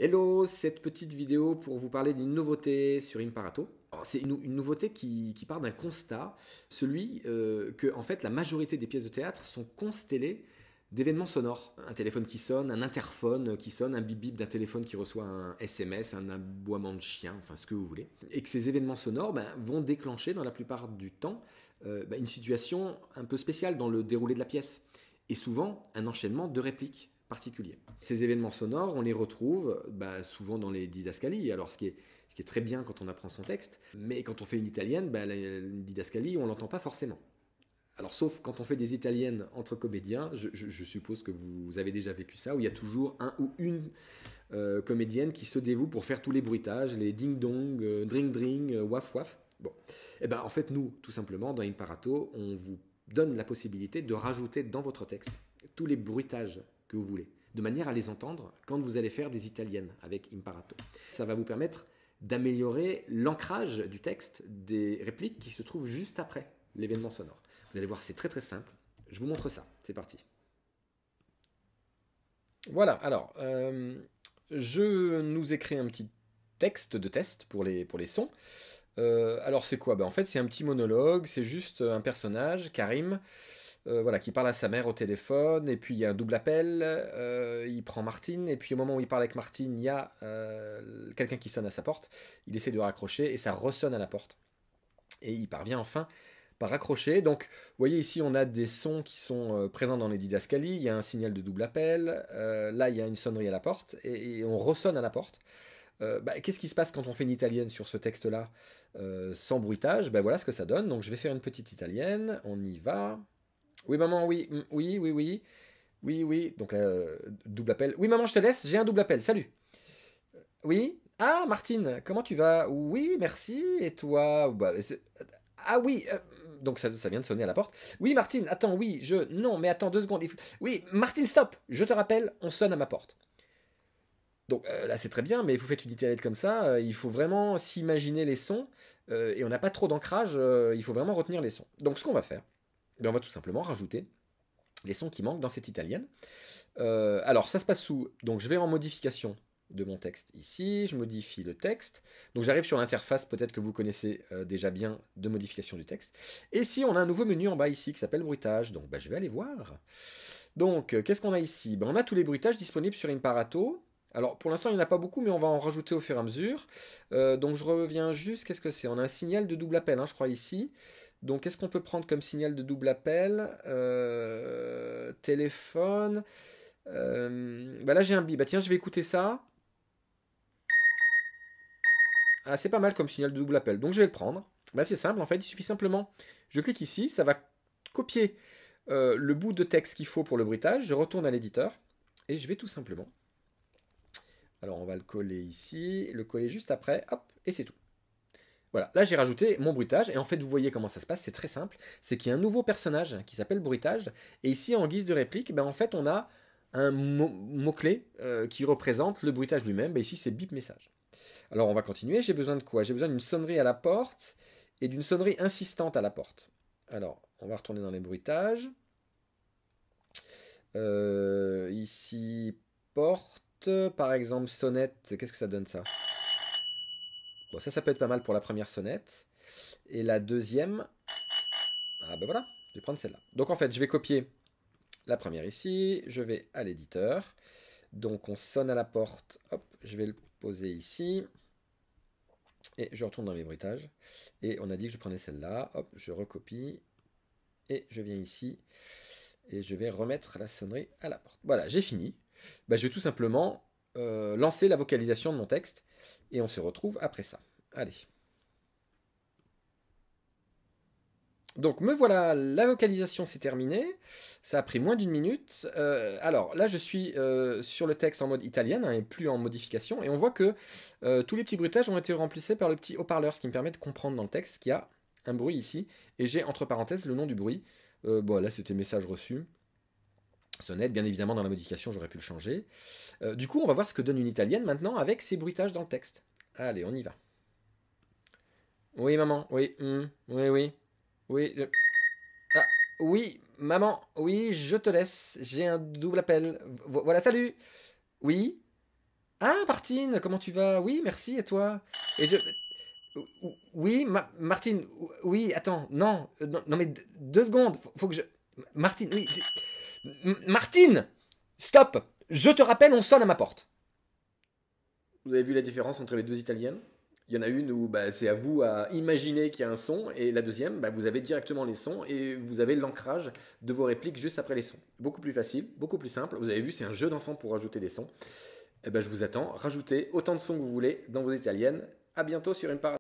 Hello, cette petite vidéo pour vous parler d'une nouveauté sur Imparato. C'est une nouveauté qui part d'un constat, celui que en fait la majorité des pièces de théâtre sont constellées d'événements sonores. Un téléphone qui sonne, un interphone qui sonne, un bip bip d'un téléphone qui reçoit un SMS, un aboiement de chien, enfin ce que vous voulez. Et que ces événements sonores vont déclencher dans la plupart du temps une situation un peu spéciale dans le déroulé de la pièce. Et souvent un enchaînement de répliques particuliers. Ces événements sonores, on les retrouve souvent dans les didascalies. Alors ce qui est très bien quand on apprend son texte, mais quand on fait une italienne, la didascalie, on l'entend pas forcément. Alors sauf quand on fait des italiennes entre comédiens, je suppose que vous avez déjà vécu ça, où il y a toujours un ou une comédienne qui se dévoue pour faire tous les bruitages, les ding-dong, dring-dring, waf-waf. Bon, et en fait nous, tout simplement, dans Imparato, on vous donne la possibilité de rajouter dans votre texte tous les bruitages que vous voulez, de manière à les entendre quand vous allez faire des italiennes avec Imparato. Ça va vous permettre d'améliorer l'ancrage du texte, des répliques qui se trouvent juste après l'événement sonore. Vous allez voir, c'est très très simple. Je vous montre ça. C'est parti. Voilà, alors, je nous ai créé un petit texte de test pour les sons. Alors c'est quoi? En fait, c'est un petit monologue, c'est juste un personnage, Karim, voilà, qui parle à sa mère au téléphone, et puis il y a un double appel, il prend Martine, et puis au moment où il parle avec Martine, il y a quelqu'un qui sonne à sa porte, il essaie de raccrocher, et ça ressonne à la porte. Et il parvient enfin par raccrocher. Donc, vous voyez ici, on a des sons qui sont présents dans les didascalies, il y a un signal de double appel, là il y a une sonnerie à la porte, et on ressonne à la porte. Qu'est-ce qui se passe quand on fait une italienne sur ce texte-là sans bruitage? Voilà ce que ça donne. Donc je vais faire une petite italienne, on y va. Oui, maman, oui, oui, oui, oui. Oui, oui. Donc, double appel. Oui, maman, je te laisse, j'ai un double appel. Salut. Oui. Ah, Martine, comment tu vas? Oui, merci. Et toi? Ah oui. Donc, ça vient de sonner à la porte. Oui, Martine, attends, oui, Non, mais attends 2 secondes. Oui, Martine, stop. Je te rappelle, on sonne à ma porte. Donc là, c'est très bien, mais vous faites une italienne comme ça, il faut vraiment s'imaginer les sons, et on n'a pas trop d'ancrage, il faut vraiment retenir les sons. Donc, ce qu'on va faire, on va tout simplement rajouter les sons qui manquent dans cette italienne. Alors, ça se passe sous. Donc, je vais en modification de mon texte ici, je modifie le texte. Donc, j'arrive sur l'interface, peut-être que vous connaissez déjà bien, de modification du texte. Et ici, on a un nouveau menu en bas ici qui s'appelle bruitage. Donc, je vais aller voir. Donc, qu'est-ce qu'on a ici? On a tous les bruitages disponibles sur Imparato. Alors, pour l'instant, il n'y en a pas beaucoup, mais on va en rajouter au fur et à mesure. Donc, je reviens juste. Qu'est-ce que c'est? On a un signal de double appel, je crois, ici. Donc, qu'est-ce qu'on peut prendre comme signal de double appel? Téléphone. Là, j'ai un bip. Tiens, je vais écouter ça. Ah, c'est pas mal comme signal de double appel. Donc, je vais le prendre. C'est simple, en fait. Il suffit simplement. Je clique ici. Ça va copier le bout de texte qu'il faut pour le bruitage. Je retourne à l'éditeur. Et je vais tout simplement. Alors, on va le coller ici. Le coller juste après. Hop. Et c'est tout. Voilà, là j'ai rajouté mon bruitage, et en fait vous voyez comment ça se passe, c'est très simple, c'est qu'il y a un nouveau personnage qui s'appelle bruitage, et ici en guise de réplique, en fait on a un mot-clé qui représente le bruitage lui-même, ici c'est bip message. Alors on va continuer, j'ai besoin de quoi? J'ai besoin d'une sonnerie à la porte, et d'une sonnerie insistante à la porte. Alors, on va retourner dans les bruitages. Ici, porte, par exemple sonnette, qu'est-ce que ça donne ça? Bon, ça peut être pas mal pour la première sonnette. Et la deuxième, voilà, je vais prendre celle-là. Donc en fait, je vais copier la première ici, je vais à l'éditeur. Donc on sonne à la porte, hop, je vais le poser ici. Et je retourne dans mes bruitages. Et on a dit que je prenais celle-là, hop, je recopie. Et je viens ici. Et je vais remettre la sonnerie à la porte. Voilà, j'ai fini. Je vais tout simplement lancer la vocalisation de mon texte. Et on se retrouve après ça. Allez. Donc me voilà, la vocalisation c'est terminé, ça a pris moins d'une minute. Alors là je suis sur le texte en mode italien et plus en modification, et on voit que tous les petits bruitages ont été remplacés par le petit haut-parleur, ce qui me permet de comprendre dans le texte qu'il y a un bruit ici, et j'ai entre parenthèses le nom du bruit. Là c'était message reçu, sonnette, bien évidemment dans la modification j'aurais pu le changer. Du coup on va voir ce que donne une italienne maintenant avec ces bruitages dans le texte. Allez, on y va. Oui maman, oui, oui, oui. Oui, ah, oui, maman, oui, je te laisse. J'ai un double appel. Voilà, salut. Oui. Ah, Martine, comment tu vas? Oui, merci, et toi? Et je... Oui, Martine, oui, attends, non, non, non, mais 2 secondes, faut que je... Martine, oui, Martine! Stop! Je te rappelle, on sonne à ma porte. Vous avez vu la différence entre les deux italiennes? Il y en a une où bah, c'est à vous à imaginer qu'il y a un son, et la deuxième, bah, vous avez directement les sons et vous avez l'ancrage de vos répliques juste après les sons. Beaucoup plus facile, beaucoup plus simple. Vous avez vu, c'est un jeu d'enfant pour rajouter des sons. Et ben, je vous attends, rajoutez autant de sons que vous voulez dans vos italiennes. À bientôt sur une parade.